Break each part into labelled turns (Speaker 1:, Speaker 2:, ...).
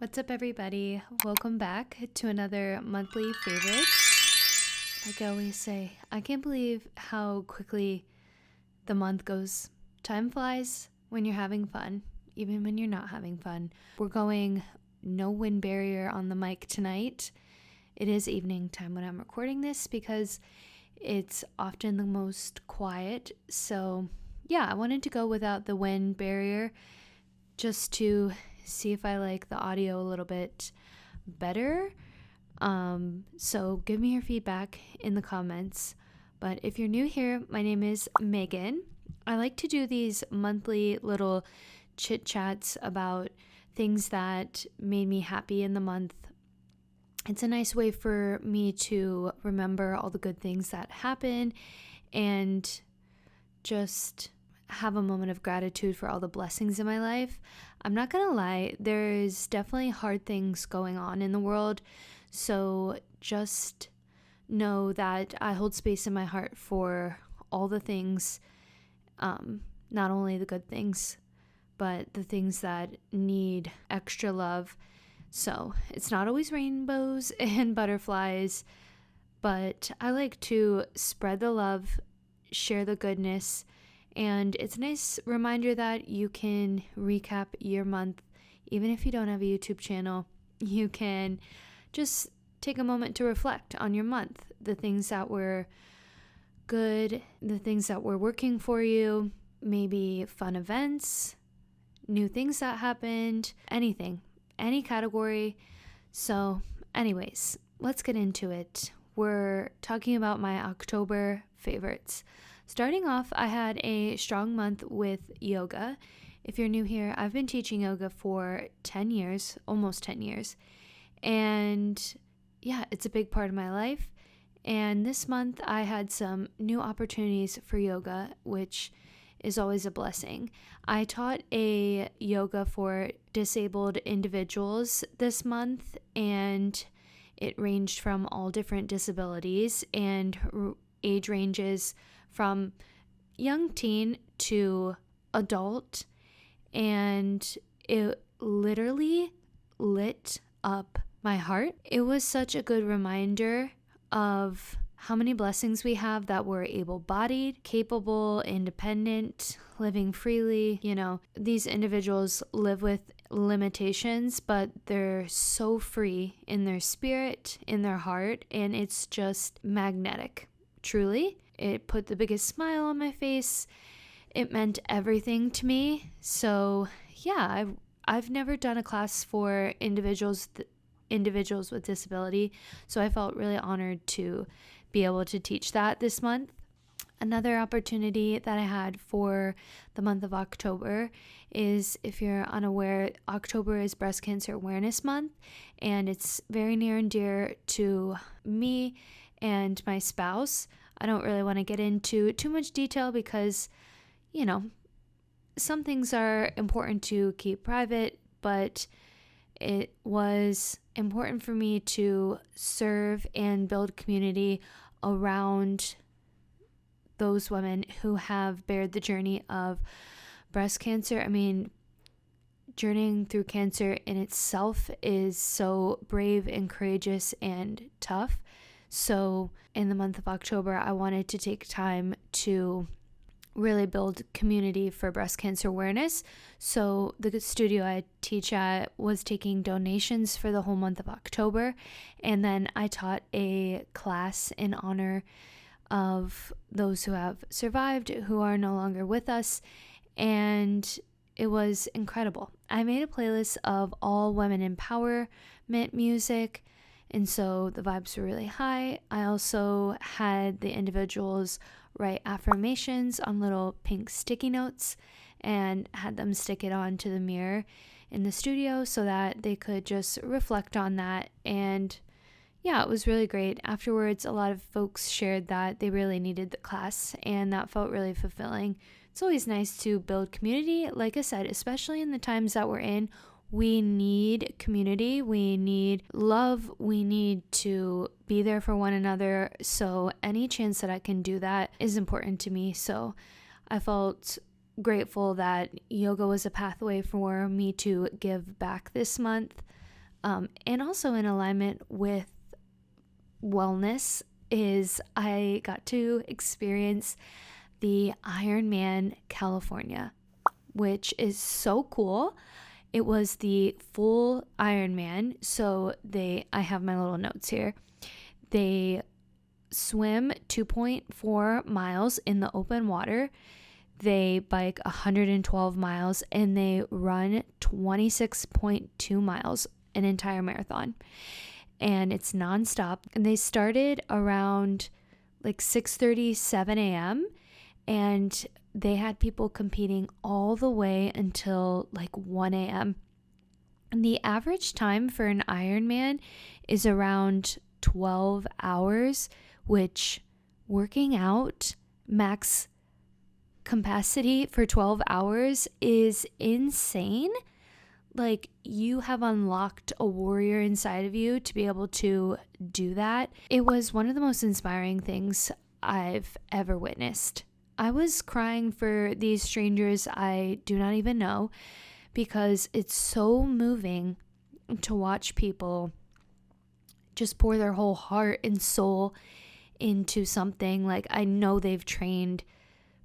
Speaker 1: What's up, everybody? Welcome back to another monthly favorite. Like I always say, I can't believe how quickly the month goes. Time flies when you're having fun, even when you're not having fun. We're going no wind barrier on the mic tonight. It is evening time when I'm recording this because it's often the most quiet. So yeah, I wanted to go without the wind barrier just to see if I like the audio a little bit better. So give me your feedback in the comments. But if you're new here, my name is Megan. I like to do these monthly little chit chats about things that made me happy in the month. It's a nice way for me to remember all the good things that happen and just have a moment of gratitude for all the blessings in my life. I'm not gonna lie, there's definitely hard things going on in the world, so just know that I hold space in my heart for all the things, not only the good things, but the things that need extra love. So it's not always rainbows and butterflies, but I like to spread the love, share the goodness, and it's a nice reminder that you can recap your month. Even if you don't have a YouTube channel, you can just take a moment to reflect on your month, the things that were good, the things that were working for you, maybe fun events, new things that happened, anything, any category. So anyways, let's get into it. We're talking about my October favorites. Starting off, I had a strong month with yoga. If you're new here, I've been teaching yoga for 10 years, almost 10 years. And yeah, it's a big part of my life. And this month, I had some new opportunities for yoga, which is always a blessing. I taught a yoga for disabled individuals this month, and it ranged from all different disabilities and age ranges from young teen to adult, and it literally lit up my heart. It was such a good reminder of how many blessings we have that we're able-bodied, capable, independent, living freely. You know, these individuals live with limitations, but they're so free in their spirit, in their heart, and it's just magnetic. Truly, it put the biggest smile on my face. It meant everything to me. So yeah, I've never done a class for individuals with disability, so I felt really honored to be able to teach that this month. Another opportunity that I had for the month of October is, if you're unaware, October is Breast Cancer Awareness Month, and it's very near and dear to me and my spouse. I don't really want to get into too much detail because, you know, some things are important to keep private, but it was important for me to serve and build community around those women who have bared the journey of breast cancer. I mean, journeying through cancer in itself is so brave and courageous and tough. So in the month of October, I wanted to take time to really build community for breast cancer awareness. So the studio I teach at was taking donations for the whole month of October. And then I taught a class in honor of those who have survived, who are no longer with us. And it was incredible. I made a playlist of all women empowerment music, and so the vibes were really high. I also had the individuals write affirmations on little pink sticky notes and had them stick it onto the mirror in the studio so that they could just reflect on that. And yeah, it was really great. Afterwards, a lot of folks shared that they really needed the class, and that felt really fulfilling. It's always nice to build community. Like I said, especially in the times that we're in, we need community, we need love, we need to be there for one another. So any chance that I can do that is important to me. So I felt grateful that yoga was a pathway for me to give back this month. and also in alignment with wellness is I got to experience the Ironman California, which is so cool. It was the full Ironman. So I have my little notes here. They swim 2.4 miles in the open water. They bike 112 miles and they run 26.2 miles, an entire marathon. And it's nonstop. And they started around like 6:37 a.m. and they had people competing all the way until like 1 a.m. And the average time for an Ironman is around 12 hours, which working out max capacity for 12 hours is insane. Like, you have unlocked a warrior inside of you to be able to do that. It was one of the most inspiring things I've ever witnessed. I was crying for these strangers I do not even know because it's so moving to watch people just pour their whole heart and soul into something. Like, I know they've trained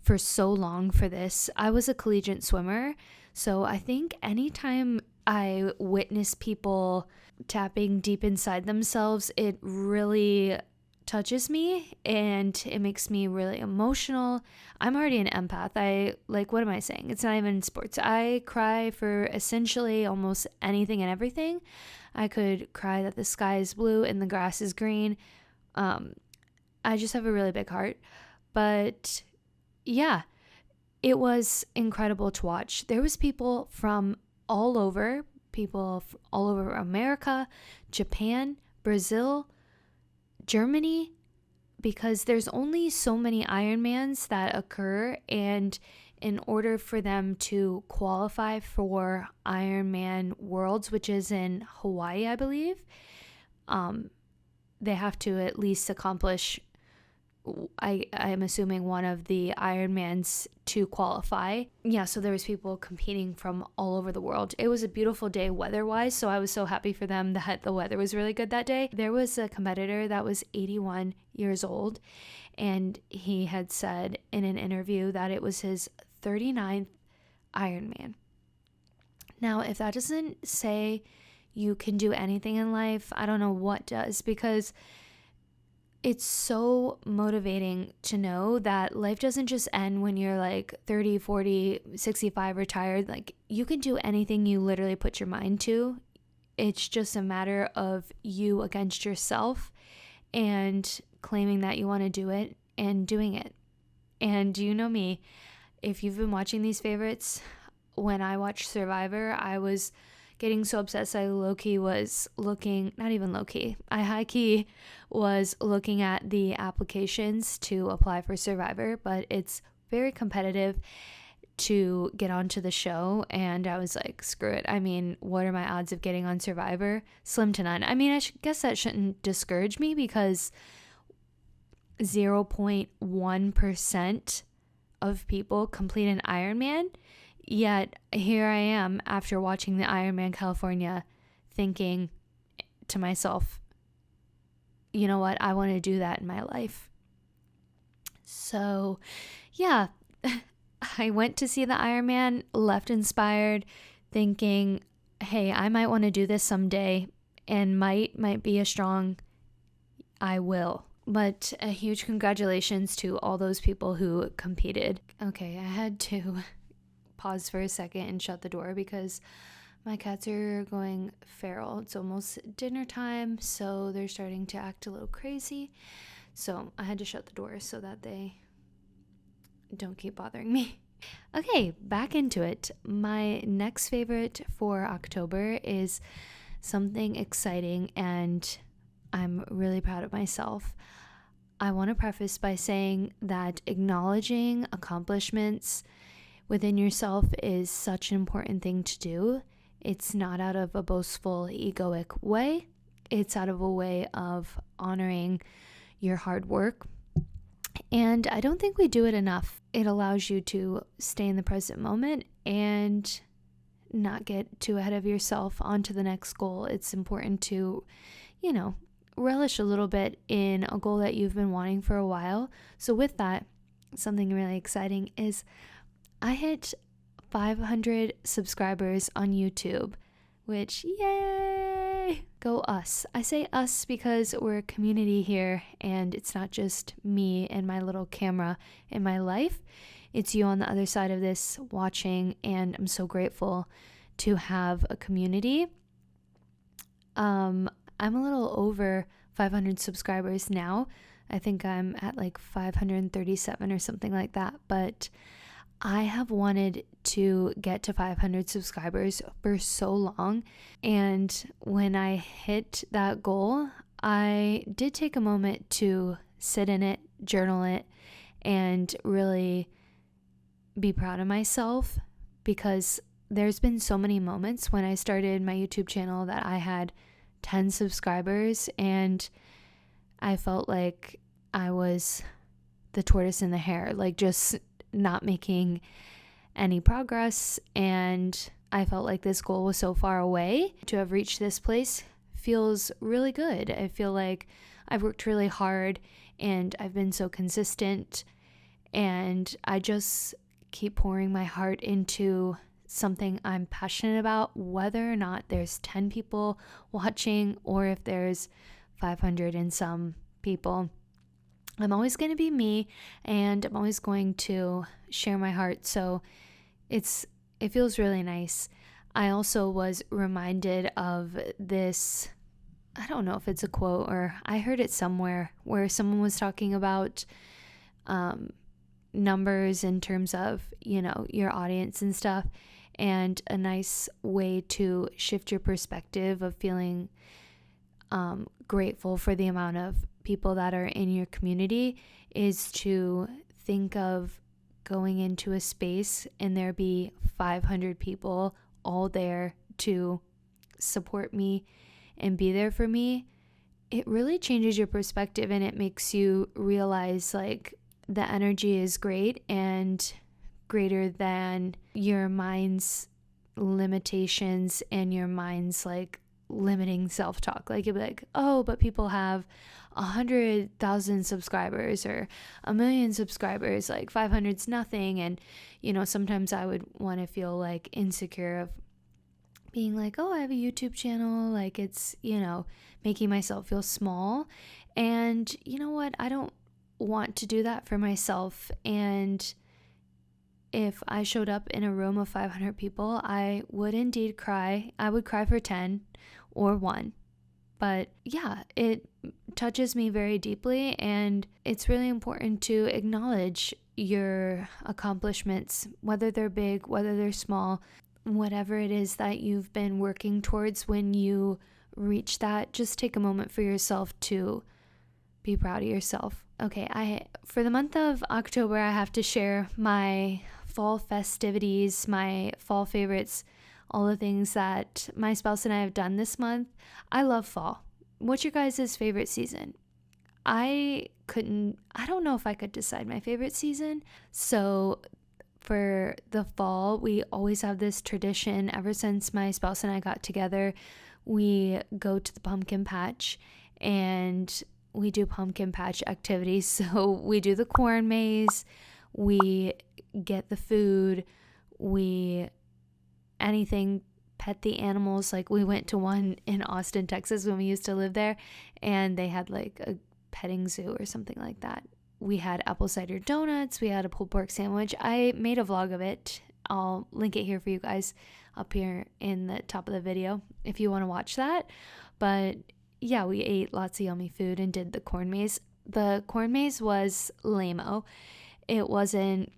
Speaker 1: for so long for this. I was a collegiate swimmer, so I think anytime I witness people tapping deep inside themselves, it really touches me and it makes me really emotional. I'm already an empath. What am I saying? It's not even sports. I cry for essentially almost anything and everything. I could cry that the sky is blue and the grass is green. I just have a really big heart. But yeah, it was incredible to watch. There was people all over America, Japan, Brazil, Germany, because there's only so many Ironmans that occur, and in order for them to qualify for Ironman Worlds, which is in Hawaii, I believe, they have to at least accomplish, I'm assuming, one of the Ironmans to qualify. Yeah, so there was people competing from all over the world. It was a beautiful day weather-wise, so I was so happy for them that the weather was really good that day. There was a competitor that was 81 years old, and he had said in an interview that it was his 39th Ironman. Now, if that doesn't say you can do anything in life, I don't know what does, because it's so motivating to know that life doesn't just end when you're like 30, 40, 65, retired. Like, you can do anything you literally put your mind to. It's just a matter of you against yourself and claiming that you want to do it and doing it. And you know me, if you've been watching these favorites, when I watched Survivor, I was getting so obsessed. I low-key was looking, not even low-key, I high-key was looking at the applications to apply for Survivor, but it's very competitive to get onto the show, and I was like, screw it. I mean, what are my odds of getting on Survivor? Slim to none. I mean, guess that shouldn't discourage me, because 0.1% of people complete an Ironman. Yet here I am after watching the Ironman California thinking to myself, you know what? I want to do that in my life. So yeah, I went to see the Ironman, left inspired, thinking, hey, I might want to do this someday, and might be a strong I will. But a huge congratulations to all those people who competed. Okay, I had to pause for a second and shut the door because my cats are going feral. It's almost dinner time, so they're starting to act a little crazy. So I had to shut the door so that they don't keep bothering me. Okay, back into it. My next favorite for October is something exciting, and I'm really proud of myself. I want to preface by saying that acknowledging accomplishments within yourself is such an important thing to do. It's not out of a boastful, egoic way. It's out of a way of honoring your hard work. And I don't think we do it enough. It allows you to stay in the present moment and not get too ahead of yourself onto the next goal. It's important to, relish a little bit in a goal that you've been wanting for a while. So with that, something really exciting is I hit 500 subscribers on YouTube, which, yay, go us. I say us because we're a community here, and it's not just me and my little camera in my life. It's you on the other side of this watching, and I'm so grateful to have a community. I'm a little over 500 subscribers now. I think I'm at like 537 or something like that, but I have wanted to get to 500 subscribers for so long, and when I hit that goal, I did take a moment to sit in it, journal it, and really be proud of myself, because there's been so many moments when I started my YouTube channel that I had 10 subscribers and I felt like I was the tortoise and the hare, like just not making any progress, and I felt like this goal was so far away. To have reached this place feels really good. I feel like I've worked really hard and I've been so consistent, and I just keep pouring my heart into something I'm passionate about, whether or not there's 10 people watching or if there's 500 and some people. I'm always going to be me, and I'm always going to share my heart. So it feels really nice. I also was reminded of this, I don't know if it's a quote or I heard it somewhere, where someone was talking about numbers in terms of, your audience and stuff. And a nice way to shift your perspective of feeling grateful for the amount of people that are in your community is to think of going into a space and there be 500 people all there to support me and be there for me. It really changes your perspective, and it makes you realize like the energy is great and greater than your mind's limitations and your mind's like limiting self-talk. Like you'll be like, oh, but people have 100,000 subscribers or 1,000,000 subscribers, like 500's nothing. And sometimes I would want to feel like insecure of being like, oh, I have a YouTube channel, like it's making myself feel small. And you know what, I don't want to do that for myself. And if I showed up in a room of 500 people, I would indeed cry. I would cry for 10 or 1. But yeah, it touches me very deeply, and it's really important to acknowledge your accomplishments, whether they're big, whether they're small, whatever it is that you've been working towards. When you reach that, just take a moment for yourself to be proud of yourself. Okay, for the month of October, I have to share my fall festivities, my fall favorites, all the things that my spouse and I have done this month. I love fall. What's your guys' favorite season? I don't know if I could decide my favorite season. So for the fall, we always have this tradition. Ever since my spouse and I got together, we go to the pumpkin patch and we do pumpkin patch activities. So we do the corn maze, we get the food, anything, pet the animals. Like we went to one in Austin, Texas when we used to live there, and they had like a petting zoo or something like that. We had apple cider donuts, we had a pulled pork sandwich. I made a vlog of it. I'll link it here for you guys up here in the top of the video if you want to watch that. But yeah, we ate lots of yummy food and did the corn maze. The corn maze was lame-o. It wasn't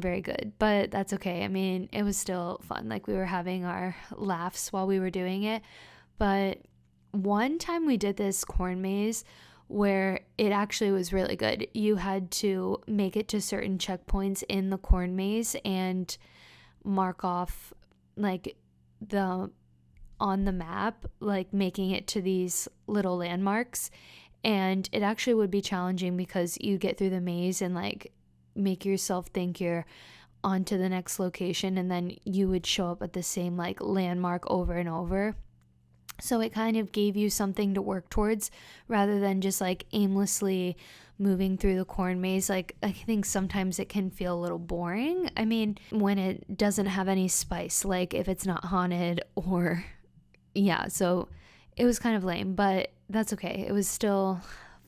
Speaker 1: very good, but that's okay. I mean, it was still fun. Like we were having our laughs while we were doing it. But one time we did this corn maze where it actually was really good. You had to make it to certain checkpoints in the corn maze and mark off like on the map, like making it to these little landmarks. And it actually would be challenging because you get through the maze and like make yourself think you're on to the next location, and then you would show up at the same like landmark over and over. So it kind of gave you something to work towards rather than just like aimlessly moving through the corn maze. Like, I think sometimes it can feel a little boring. I mean, when it doesn't have any spice, like if it's not haunted or, yeah, so it was kind of lame, but that's okay. It was still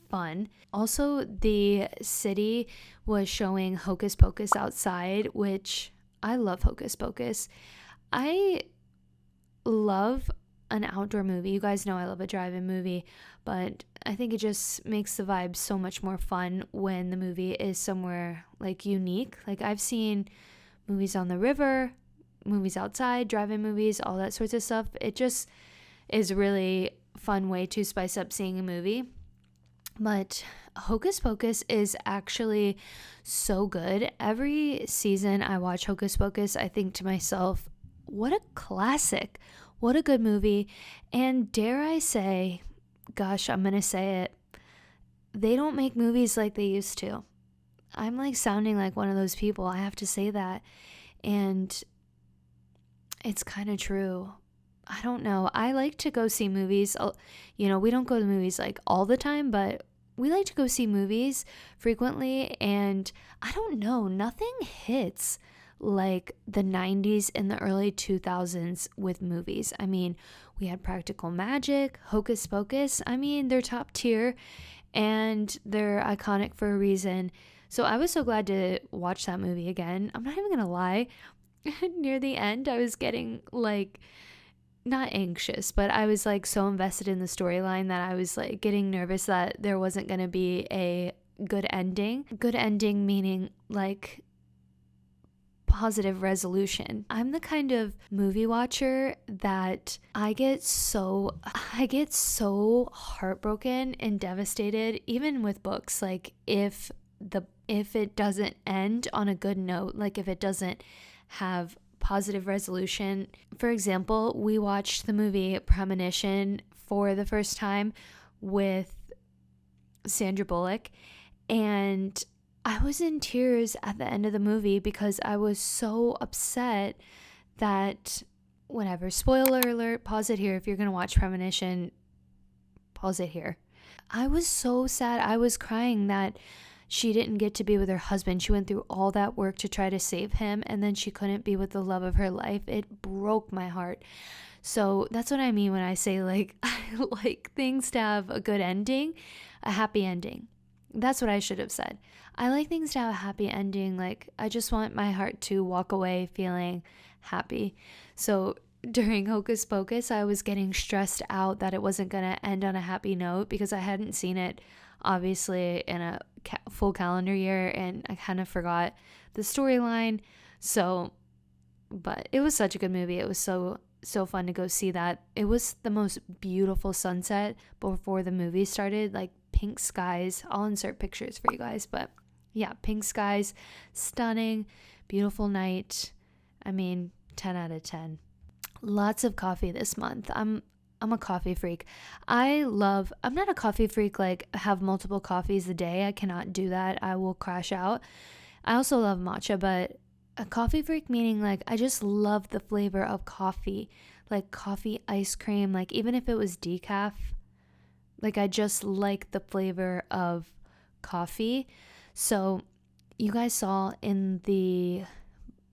Speaker 1: fun. Also, the city was showing Hocus Pocus outside, which I love Hocus Pocus. I love an outdoor movie. You guys know I love a drive-in movie, but I think it just makes the vibe so much more fun when the movie is somewhere like unique. Like, I've seen movies on the river, movies outside, drive-in movies, all that sorts of stuff. It just is a really fun way to spice up seeing a movie. But Hocus Pocus is actually so good. Every season I watch Hocus Pocus, I think to myself, what a classic. What a good movie. And dare I say, gosh, I'm going to say it, they don't make movies like they used to. I'm like sounding like one of those people. I have to say that. And it's kind of true. I don't know. I like to go see movies. You know, we don't go to movies like all the time, but we like to go see movies frequently. And I don't know, nothing hits like the 90s and the early 2000s with movies. I mean, we had Practical Magic, Hocus Pocus. I mean, they're top tier and they're iconic for a reason. So I was so glad to watch that movie again. I'm not even gonna lie. Near the end, I was getting like, not anxious, but I was like so invested in the storyline that I was like getting nervous that there wasn't gonna be a good ending. Good ending meaning like positive resolution. I'm the kind of movie watcher that I get so heartbroken and devastated, even with books, like if it doesn't end on a good note, like if it doesn't have positive resolution. For example, we watched the movie Premonition for the first time with Sandra Bullock, and I was in tears at the end of the movie because I was so upset that, whatever, spoiler alert, pause it here. If you're going to watch Premonition, pause it here. I was so sad. I was crying that she didn't get to be with her husband. She went through all that work to try to save him, and then she couldn't be with the love of her life. It broke my heart. So that's what I mean when I say like, I like things to have a good ending, a happy ending. That's what I should have said. I like things to have a happy ending. Like, I just want my heart to walk away feeling happy. So during Hocus Pocus, I was getting stressed out that it wasn't going to end on a happy note because I hadn't seen it, obviously, in a full calendar year, and I kind of forgot the storyline. So, but it was such a good movie. It was so fun to go see that. It was the most beautiful sunset before the movie started, like pink skies. I'll insert pictures for you guys, but yeah, pink skies, stunning, beautiful night. I mean, 10 out of 10. Lots of coffee this month. I'm a coffee freak. I'm not a coffee freak, like have multiple coffees a day. I cannot do that. I will crash out. I also love matcha, but a coffee freak meaning like I just love the flavor of coffee, like coffee ice cream, like even if it was decaf, like I just like the flavor of coffee. So you guys saw in the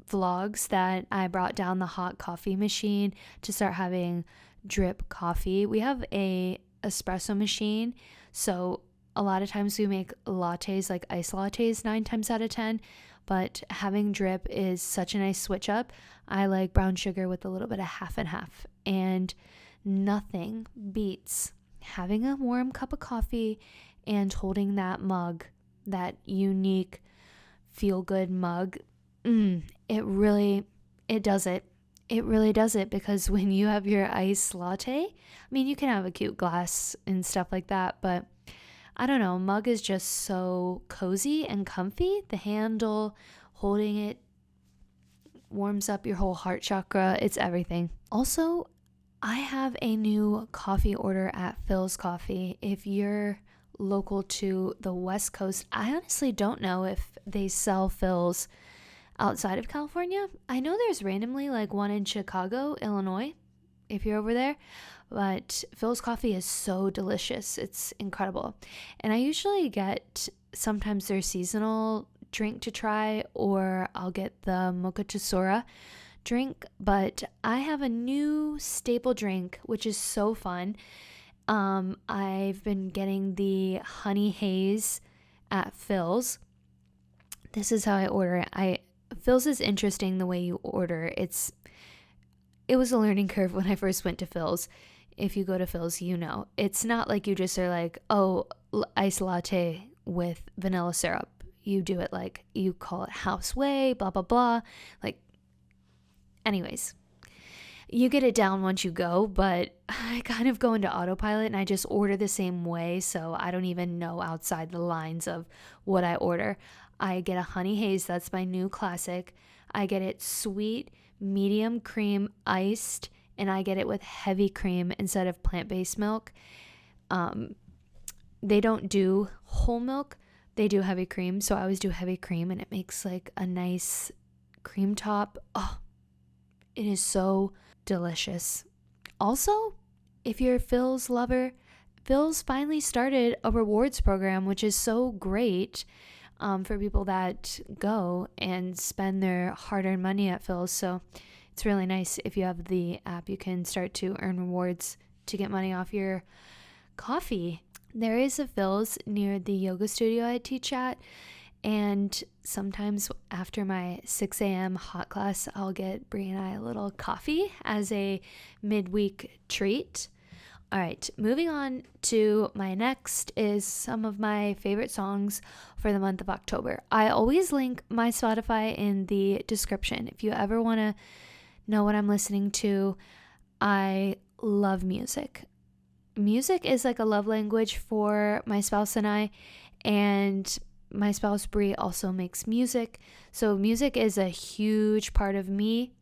Speaker 1: vlogs that I brought down the hot coffee machine to start having drip coffee. We have a espresso machine, so a lot of times we make lattes, like iced lattes, 9 times out of 10, but having drip is such a nice switch up. I like brown sugar with a little bit of half and half, and nothing beats having a warm cup of coffee and holding that mug, that unique feel good mug. It does it. It really does it, because when you have your iced latte, I mean, you can have a cute glass and stuff like that, but I don't know, mug is just so cozy and comfy. The handle, holding it, warms up your whole heart chakra. It's everything. Also, I have a new coffee order at Phil's Coffee. If you're local to the West Coast, I honestly don't know if they sell Phil's outside of California. I know there's randomly like one in Chicago, Illinois, if you're over there. But Phil's coffee is so delicious. It's incredible. And I usually get sometimes their seasonal drink to try, or I'll get the mocha tesora drink. But I have a new staple drink, which is so fun. I've been getting the honey haze at Phil's. This is how I order it. Phil's is interesting the way you order. It was a learning curve when I first went to Phil's. If you go to Phil's, you know. It's not like you just are like, oh, iced latte with vanilla syrup. You do it like, you call it house way, blah, blah, blah. Like, anyways, you get it down once you go, but I kind of go into autopilot and I just order the same way, so I don't even know outside the lines of what I order. I get a honey haze, that's my new classic. I get it sweet, medium cream, iced, and I get it with heavy cream instead of plant-based milk. They don't do whole milk, they do heavy cream, so I always do heavy cream, and it makes like a nice cream top. Oh, it is so delicious. Also, if you're a Phil's lover, Phil's finally started a rewards program, which is so great for people that go and spend their hard-earned money at Phil's. So it's really nice. If you have the app, you can start to earn rewards to get money off your coffee. There is a Phil's near the yoga studio I teach at, and sometimes after my 6 a.m. hot class, I'll get Brie and I a little coffee as a midweek treat. All right, moving on to my next is some of my favorite songs for the month of October. I always link my Spotify in the description. If you ever want to know what I'm listening to, I love music. Music is like a love language for my spouse and I, and my spouse Brie also makes music. So music is a huge part of me,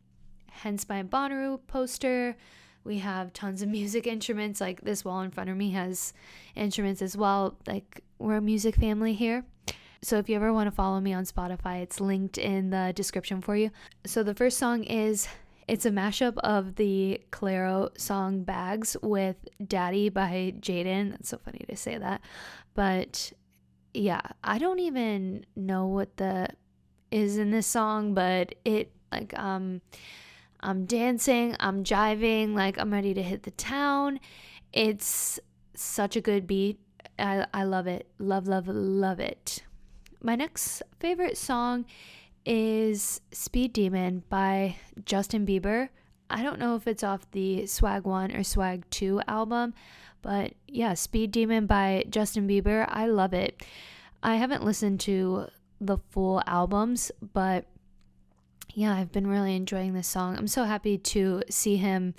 Speaker 1: hence my Bonnaroo poster. We have tons of music instruments. Like this wall in front of me has instruments as well. Like we're a music family here. So if you ever want to follow me on Spotify, it's linked in the description for you. So the first song it's a mashup of the Clairo song Bags with Daddy by Jaden. That's so funny to say that. But yeah, I don't even know what the is in this song, but it like I'm dancing, I'm jiving, like I'm ready to hit the town. It's such a good beat. I love it. Love, love, love it. My next favorite song is Speed Demon by Justin Bieber. I don't know if it's off the Swag 1 or Swag 2 album, but yeah, Speed Demon by Justin Bieber. I love it. I haven't listened to the full albums, but yeah, I've been really enjoying this song. I'm so happy to see him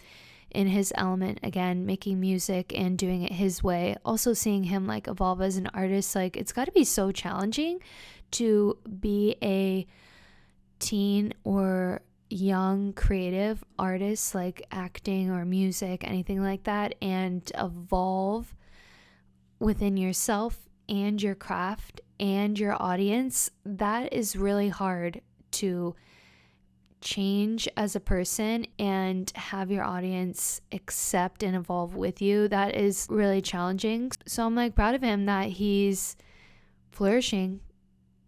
Speaker 1: in his element again, making music and doing it his way. Also seeing him like evolve as an artist, like it's got to be so challenging to be a teen or young creative artist, like acting or music, anything like that, and evolve within yourself and your craft and your audience. That is really hard to change as a person and have your audience accept and evolve with you. That is really challenging. So I'm like proud of him that he's flourishing,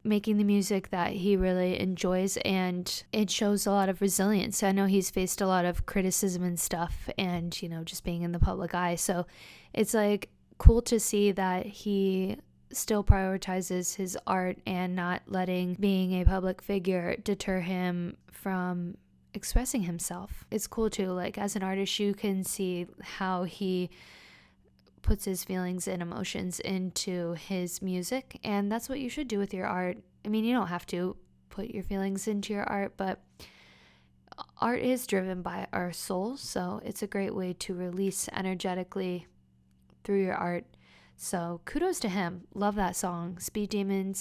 Speaker 1: making the music that he really enjoys, and it shows a lot of resilience. I know he's faced a lot of criticism and stuff, and just being in the public eye, so it's like cool to see that he still prioritizes his art and not letting being a public figure deter him from expressing himself. It's cool too, like as an artist you can see how he puts his feelings and emotions into his music, and that's what you should do with your art. I mean, you don't have to put your feelings into your art, but art is driven by our soul, so it's a great way to release energetically through your art. So kudos to him. Love that song, Speed Demon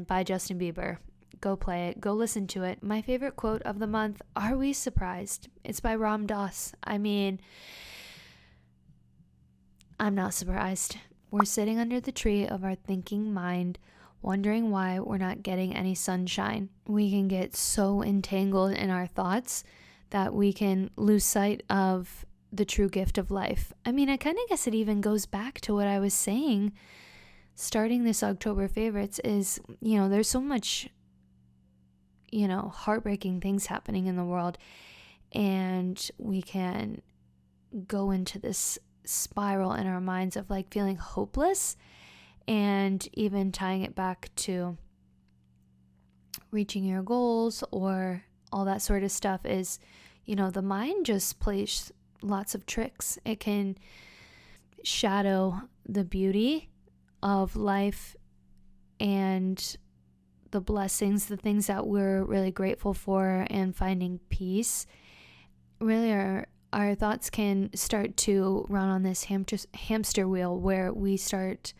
Speaker 1: by Justin Bieber. Go play it, go listen to it. My favorite quote of the month, are we surprised? It's by Ram Dass. I mean, I'm not surprised. We're sitting under the tree of our thinking mind, wondering why we're not getting any sunshine. We can get so entangled in our thoughts that we can lose sight of the true gift of life. I mean, I kind of guess it even goes back to what I was saying starting this October favorites is, there's so much, heartbreaking things happening in the world, and we can go into this spiral in our minds of like feeling hopeless, and even tying it back to reaching your goals or all that sort of stuff is, the mind just plays lots of tricks. It can shadow the beauty of life and the blessings, the things that we're really grateful for, and finding peace. Really, our thoughts can start to run on this hamster wheel where we start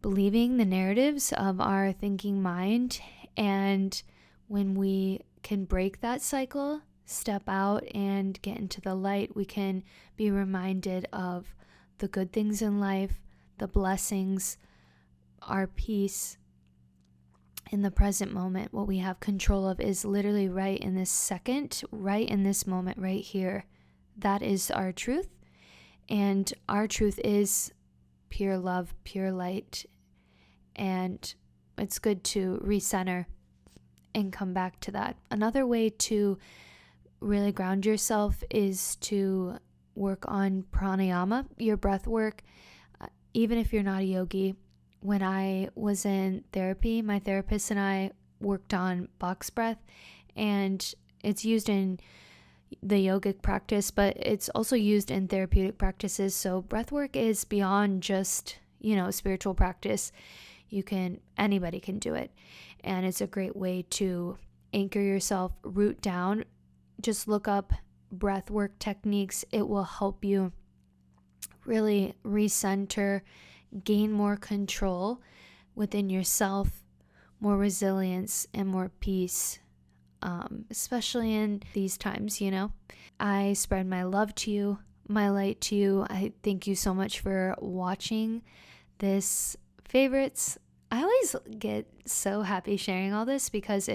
Speaker 1: believing the narratives of our thinking mind. And when we can break that cycle, step out and get into the light, we can be reminded of the good things in life, the blessings, our peace in the present moment. What we have control of is literally right in this second, right in this moment, right here. That is our truth. And our truth is pure love, pure light. And it's good to recenter and come back to that. Another way to really ground yourself is to work on pranayama, your breath work. Even if you're not a yogi, when I was in therapy, my therapist and I worked on box breath, and it's used in the yogic practice, but it's also used in therapeutic practices. So breath work is beyond just, spiritual practice. Anybody can do it. And it's a great way to anchor yourself, root down. Just look up breath work techniques. It will help you really recenter, gain more control within yourself, more resilience, and more peace, especially in these times. I spread my love to you, my light to you. I thank you so much for watching this favorites. I always get so happy sharing all this because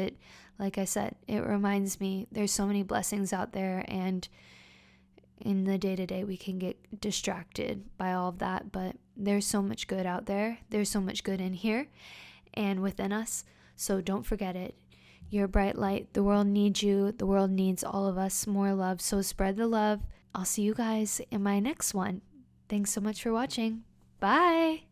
Speaker 1: like I said, it reminds me there's so many blessings out there, and in the day-to-day we can get distracted by all of that, but there's so much good out there. There's so much good in here and within us. So don't forget it. You're a bright light. The world needs you. The world needs all of us. More love. So spread the love. I'll see you guys in my next one. Thanks so much for watching. Bye.